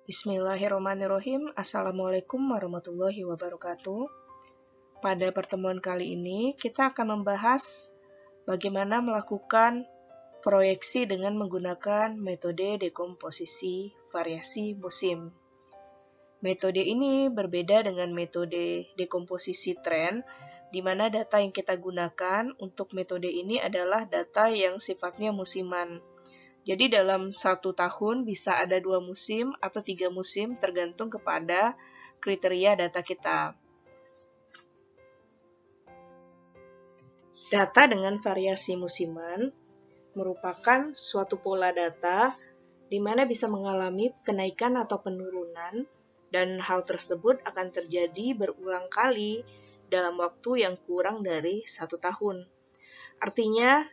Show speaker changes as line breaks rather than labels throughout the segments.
Bismillahirrahmanirrahim. Assalamualaikum warahmatullahi wabarakatuh. Pada pertemuan kali ini, kita akan membahas bagaimana melakukan proyeksi dengan menggunakan metode dekomposisi variasi musim. Metode ini berbeda dengan metode dekomposisi tren, di mana data yang kita gunakan untuk metode ini adalah data yang sifatnya musiman. Jadi dalam satu tahun bisa ada 2 musim atau 3 musim tergantung kepada kriteria data kita. Data dengan variasi musiman merupakan suatu pola data di mana bisa mengalami kenaikan atau penurunan dan hal tersebut akan terjadi berulang kali dalam waktu yang kurang dari 1 tahun. Artinya,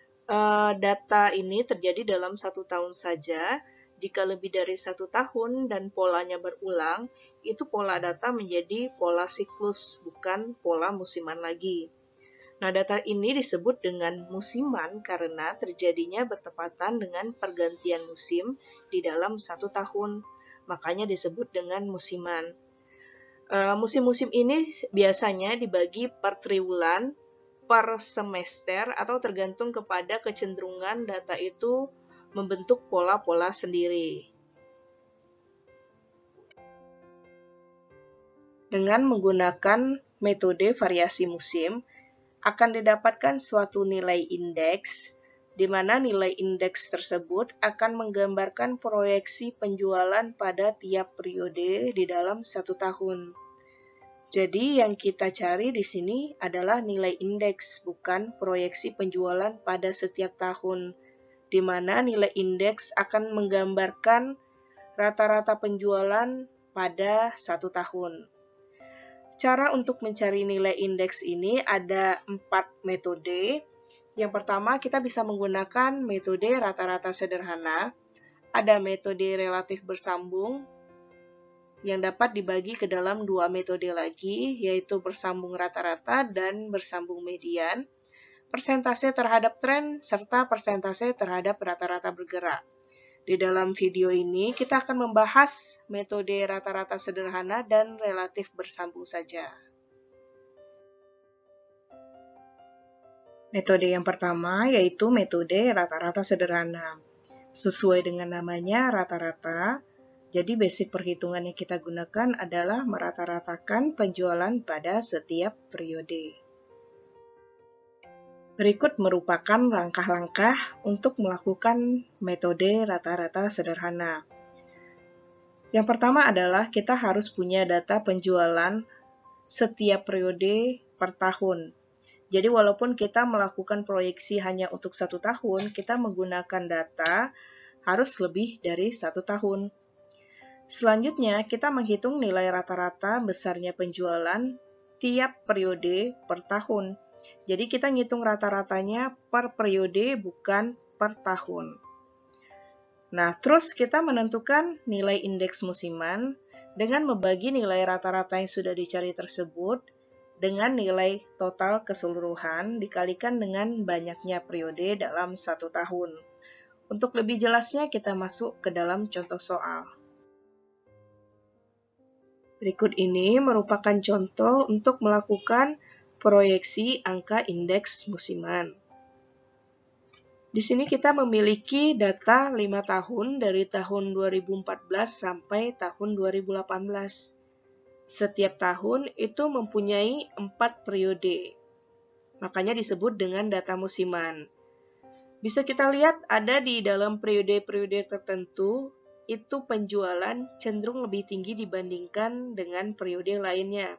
data ini terjadi dalam 1 tahun saja. Jika lebih dari 1 tahun dan polanya berulang, itu pola data menjadi pola siklus, bukan pola musiman lagi. Nah, data ini disebut dengan musiman karena terjadinya bertepatan dengan pergantian musim di dalam 1 tahun. Makanya disebut dengan musiman. Musim-musim ini biasanya dibagi per triwulan, per semester, atau tergantung kepada kecenderungan data itu membentuk pola-pola sendiri. Dengan menggunakan metode variasi musim, akan didapatkan suatu nilai indeks, di mana nilai indeks tersebut akan menggambarkan proyeksi penjualan pada tiap periode di dalam 1 tahun. Jadi yang kita cari di sini adalah nilai indeks, bukan proyeksi penjualan pada setiap tahun, di mana nilai indeks akan menggambarkan rata-rata penjualan pada 1 tahun. Cara untuk mencari nilai indeks ini ada 4 metode. Yang pertama, kita bisa menggunakan metode rata-rata sederhana. Ada metode relatif bersambung, yang dapat dibagi ke dalam 2 metode lagi, yaitu bersambung rata-rata dan bersambung median, persentase terhadap tren, serta persentase terhadap rata-rata bergerak. Di dalam video ini, kita akan membahas metode rata-rata sederhana dan relatif bersambung saja. Metode yang pertama yaitu metode rata-rata sederhana. Sesuai dengan namanya rata-rata, jadi basic perhitungan yang kita gunakan adalah merata-ratakan penjualan pada setiap periode. Berikut merupakan langkah-langkah untuk melakukan metode rata-rata sederhana. Yang pertama adalah kita harus punya data penjualan setiap periode per tahun. Jadi walaupun kita melakukan proyeksi hanya untuk 1 tahun, kita menggunakan data harus lebih dari 1 tahun. Selanjutnya, kita menghitung nilai rata-rata besarnya penjualan tiap periode per tahun. Jadi kita ngitung rata-ratanya per periode, bukan per tahun. Nah, terus kita menentukan nilai indeks musiman dengan membagi nilai rata-rata yang sudah dicari tersebut dengan nilai total keseluruhan dikalikan dengan banyaknya periode dalam 1 tahun. Untuk lebih jelasnya, kita masuk ke dalam contoh soal. Berikut ini merupakan contoh untuk melakukan proyeksi angka indeks musiman. Di sini kita memiliki data 5 tahun dari tahun 2014 sampai tahun 2018. Setiap tahun itu mempunyai 4 periode. Makanya disebut dengan data musiman. Bisa kita lihat ada di dalam periode-periode tertentu itu penjualan cenderung lebih tinggi dibandingkan dengan periode lainnya.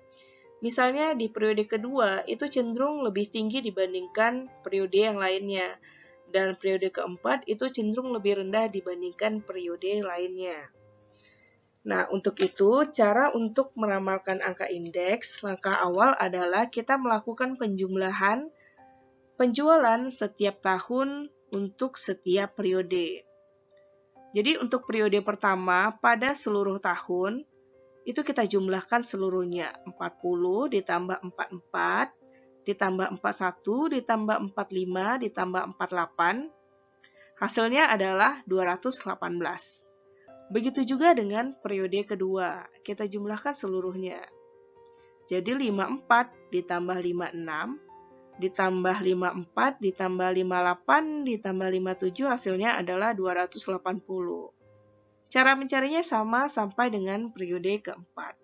Misalnya di periode kedua itu cenderung lebih tinggi dibandingkan periode yang lainnya. Dan periode keempat itu cenderung lebih rendah dibandingkan periode lainnya. Nah, untuk itu, cara untuk meramalkan angka indeks, langkah awal adalah kita melakukan penjumlahan penjualan setiap tahun untuk setiap periode. Jadi untuk periode pertama pada seluruh tahun, itu kita jumlahkan seluruhnya. 40 ditambah 44, ditambah 41, ditambah 45, ditambah 48. Hasilnya adalah 218. Begitu juga dengan periode kedua, kita jumlahkan seluruhnya. Jadi 54 ditambah 56, ditambah 54, ditambah 58, ditambah 57 hasilnya adalah 280. Cara mencarinya sama sampai dengan periode keempat.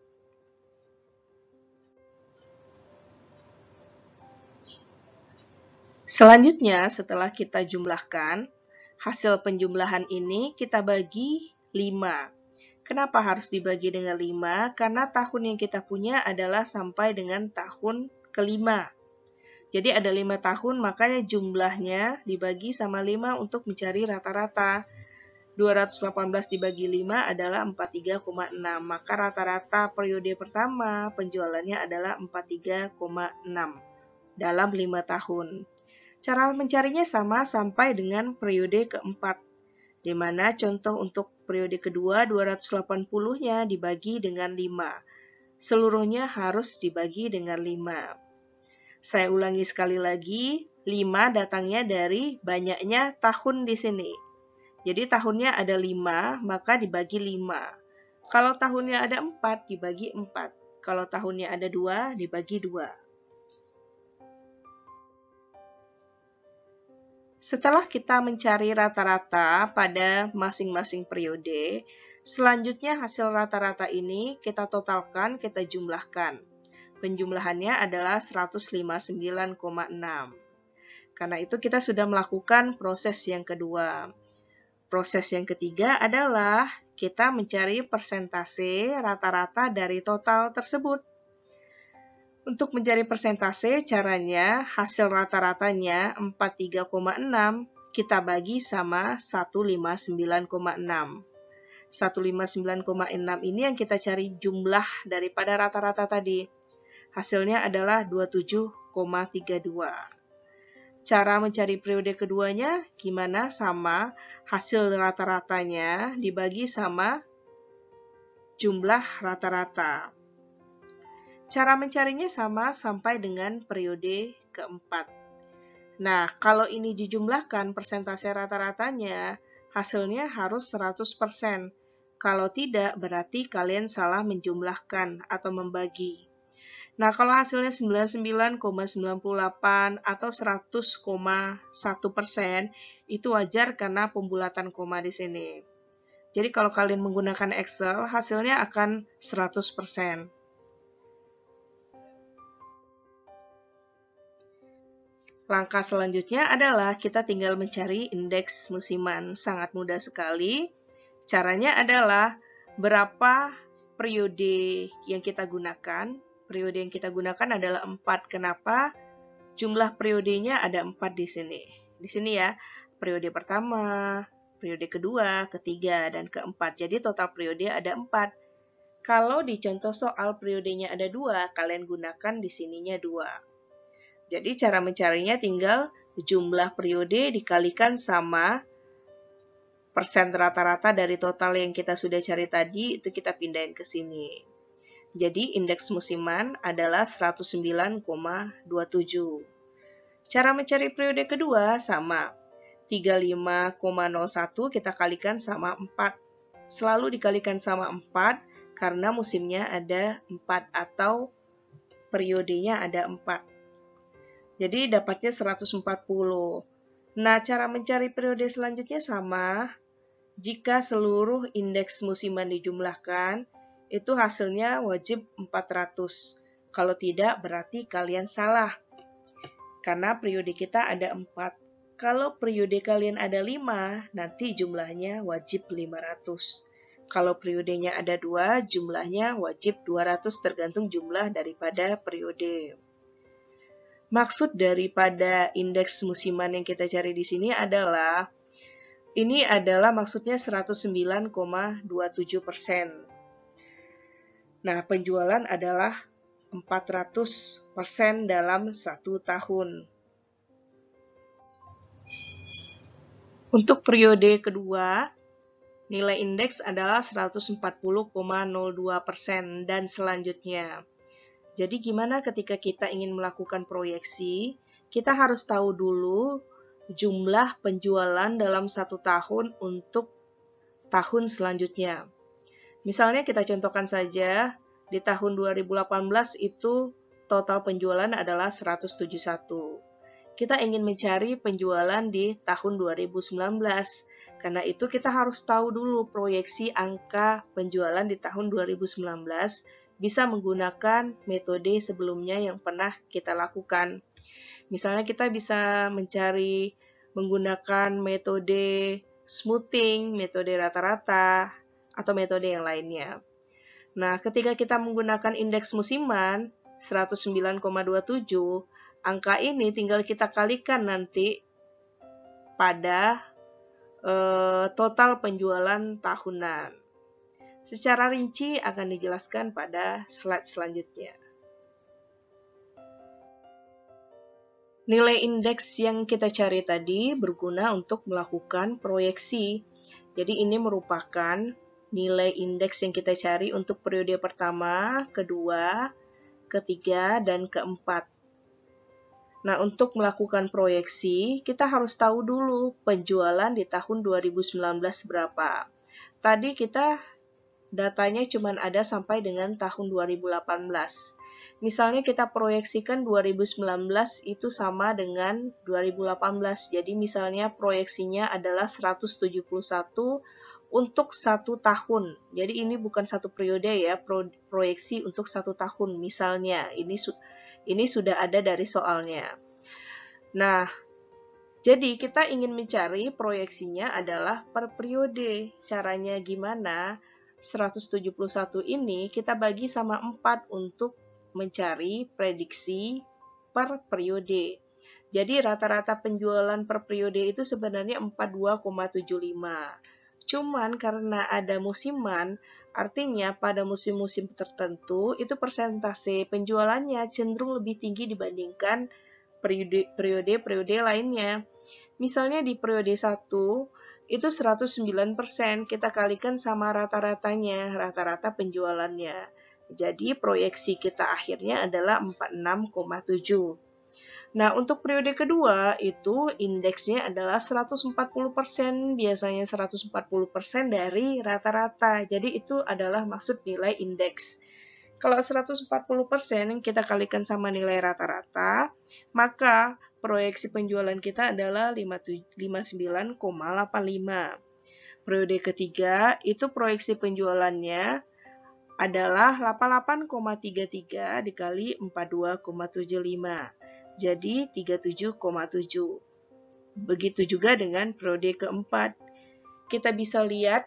Selanjutnya, setelah kita jumlahkan, hasil penjumlahan ini kita bagi 5. Kenapa harus dibagi dengan 5? Karena tahun yang kita punya adalah sampai dengan tahun kelima. Jadi ada 5 tahun, makanya jumlahnya dibagi sama 5 untuk mencari rata-rata. 218 dibagi 5 adalah 43,6. Maka rata-rata periode pertama penjualannya adalah 43,6 dalam 5 tahun. Cara mencarinya sama sampai dengan periode keempat, di mana contoh untuk periode kedua 280-nya dibagi dengan 5. Seluruhnya harus dibagi dengan 5. Saya ulangi sekali lagi, 5 datangnya dari banyaknya tahun di sini. Jadi tahunnya ada 5, maka dibagi 5. Kalau tahunnya ada 4, dibagi 4. Kalau tahunnya ada 2, dibagi 2. Setelah kita mencari rata-rata pada masing-masing periode, selanjutnya hasil rata-rata ini kita totalkan, kita jumlahkan. Penjumlahannya adalah 159,6. Karena itu kita sudah melakukan proses yang kedua. Proses yang ketiga adalah kita mencari persentase rata-rata dari total tersebut. Untuk mencari persentase, caranya hasil rata-ratanya 43,6 kita bagi sama 159,6. 159,6 ini yang kita cari jumlah daripada rata-rata tadi. Hasilnya adalah 27,32. Cara mencari periode keduanya gimana? Sama, hasil rata-ratanya dibagi sama jumlah rata-rata. Cara mencarinya sama sampai dengan periode keempat. Nah, kalau ini dijumlahkan persentase rata-ratanya, hasilnya harus 100%. Kalau tidak, berarti kalian salah menjumlahkan atau membagi. Nah, kalau hasilnya 99,98 atau 100,1%, itu wajar karena pembulatan koma di sini. Jadi kalau kalian menggunakan Excel, hasilnya akan 100%. Langkah selanjutnya adalah kita tinggal mencari indeks musiman. Sangat mudah sekali. Caranya adalah berapa periode yang kita gunakan. Periode yang kita gunakan adalah 4. Kenapa? Jumlah periodenya ada 4 di sini. Di sini ya, periode pertama, periode kedua, ketiga, dan keempat. Jadi total periode ada 4. Kalau di contoh soal periodenya ada 2, kalian gunakan di sininya 2. Jadi cara mencarinya tinggal jumlah periode dikalikan sama persen rata-rata dari total yang kita sudah cari tadi, itu kita pindahin ke sini. Jadi indeks musiman adalah 109,27. Cara mencari periode kedua sama. 35,01 kita kalikan sama 4. Selalu dikalikan sama 4 karena musimnya ada 4 atau periodenya ada 4. Jadi dapatnya 140. Nah, cara mencari periode selanjutnya sama. Jika seluruh indeks musiman dijumlahkan, itu hasilnya wajib 400. Kalau tidak, berarti kalian salah. Karena periode kita ada 4. Kalau periode kalian ada 5, nanti jumlahnya wajib 500. Kalau periodenya ada 2, jumlahnya wajib 200 tergantung jumlah daripada periode. Maksud daripada indeks musiman yang kita cari di sini adalah, ini adalah maksudnya 109,27%. Nah, penjualan adalah 400% dalam 1 tahun. Untuk periode kedua, nilai indeks adalah 140,02% dan selanjutnya. Jadi gimana ketika kita ingin melakukan proyeksi, kita harus tahu dulu jumlah penjualan dalam 1 tahun untuk tahun selanjutnya. Misalnya kita contohkan saja, di tahun 2018 itu total penjualan adalah 171. Kita ingin mencari penjualan di tahun 2019. Karena itu kita harus tahu dulu proyeksi angka penjualan di tahun 2019 bisa menggunakan metode sebelumnya yang pernah kita lakukan. Misalnya kita bisa mencari menggunakan metode smoothing, metode rata-rata, atau metode yang lainnya. Nah, ketika kita menggunakan indeks musiman 109,27, angka ini tinggal kita kalikan nanti pada total penjualan tahunan. Secara rinci akan dijelaskan pada slide selanjutnya. Nilai indeks yang kita cari tadi berguna untuk melakukan proyeksi. Jadi ini merupakan nilai indeks yang kita cari untuk periode pertama, kedua, ketiga, dan keempat. Nah, untuk melakukan proyeksi, kita harus tahu dulu penjualan di tahun 2019 berapa. Tadi kita datanya cuma ada sampai dengan tahun 2018. Misalnya kita proyeksikan 2019 itu sama dengan 2018. Jadi misalnya proyeksinya adalah 171 untuk 1 tahun. Jadi ini bukan satu periode ya, proyeksi untuk 1 tahun. Misalnya, ini sudah ada dari soalnya. Nah, jadi kita ingin mencari proyeksinya adalah per periode. Caranya gimana? 171 ini kita bagi sama 4 untuk mencari prediksi per periode. Jadi rata-rata penjualan per periode itu sebenarnya 42,75. Cuman karena ada musiman, artinya pada musim-musim tertentu itu persentase penjualannya cenderung lebih tinggi dibandingkan periode-periode lainnya. Misalnya di periode 1 itu 109%, kita kalikan sama rata-ratanya, rata-rata penjualannya. Jadi proyeksi kita akhirnya adalah 46,7. Nah, untuk periode kedua itu indeksnya adalah 140%, biasanya 140% dari rata-rata. Jadi itu adalah maksud nilai indeks. Kalau 140% kita kalikan sama nilai rata-rata, maka proyeksi penjualan kita adalah 59,85. Periode ketiga itu proyeksi penjualannya adalah 88,33 dikali 42,75. Jadi 37,7. Begitu juga dengan periode keempat. Kita bisa lihat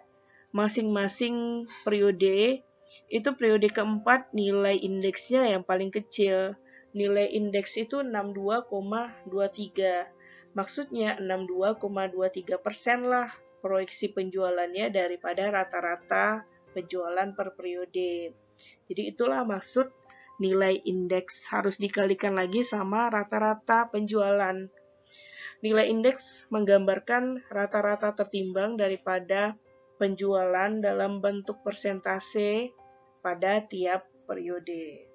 masing-masing periode, itu periode keempat nilai indeksnya yang paling kecil. Nilai indeks itu 62,23. Maksudnya 62,23% lah proyeksi penjualannya daripada rata-rata penjualan per periode. Jadi itulah maksud nilai indeks, harus dikalikan lagi sama rata-rata penjualan. Nilai indeks menggambarkan rata-rata tertimbang daripada penjualan dalam bentuk persentase pada tiap periode.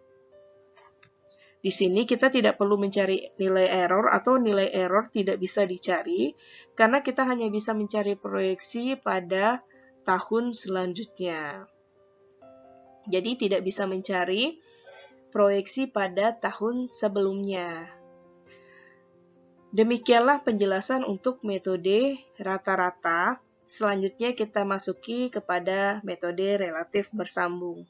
Di sini kita tidak perlu mencari nilai error atau nilai error tidak bisa dicari karena kita hanya bisa mencari proyeksi pada tahun selanjutnya. Jadi tidak bisa mencari proyeksi pada tahun sebelumnya. Demikianlah penjelasan untuk metode rata-rata. Selanjutnya kita masuki kepada metode relatif bersambung.